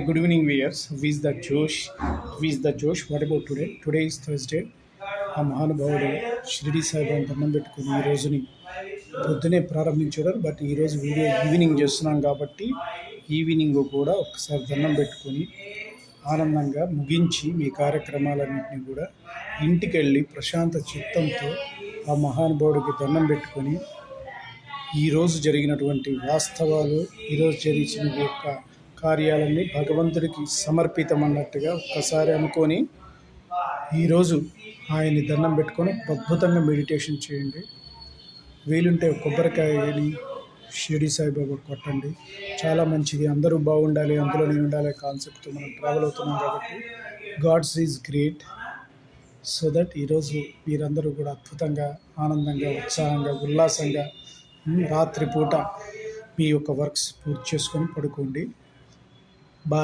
Good evening, viewers. Who is the Josh? Who is the Josh? What about today? Today is Thursday. ఆ మహానుభావుడు షిరిడి సాయిబాబా దండం పెట్టుకుని ఈ రోజుని పొద్దునే ప్రారంభించారు. బట్ ఈరోజు వీడియో ఈవినింగ్ చేస్తున్నాం కాబట్టి ఈవినింగ్ కూడా ఒకసారి దండం పెట్టుకొని ఆనందంగా ముగించి మీ కార్యక్రమాలన్నింటినీ కూడా ఇంటికి వెళ్ళి ప్రశాంత చిత్తంతో ఆ మహానుభావుడికి దండం పెట్టుకొని ఈరోజు జరిగినటువంటి వాస్తవాలు, ఈరోజు జరిగిన యొక్క కార్యాలన్నీ భగవంతుడికి సమర్పితం అన్నట్టుగా ఒక్కసారి అనుకొని ఈరోజు ఆయన్ని దండం పెట్టుకొని అద్భుతంగా మెడిటేషన్ చేయండి. వీలుంటే కొబ్బరికాయని షిరిడి సాయిబాబా కొట్టండి, చాలా మంచిది. అందరూ బాగుండాలి, అందులో నేను ఉండాలి కాన్సెప్ట్తో మనం ట్రావెల్ అవుతున్నాం కాబట్టి gods is great. So that ఈరోజు మీరందరూ కూడా అద్భుతంగా, ఆనందంగా, ఉత్సాహంగా, ఉల్లాసంగా రాత్రిపూట మీ యొక్క వర్క్స్ పూర్తి చేసుకొని పడుకోండి. బాయ్.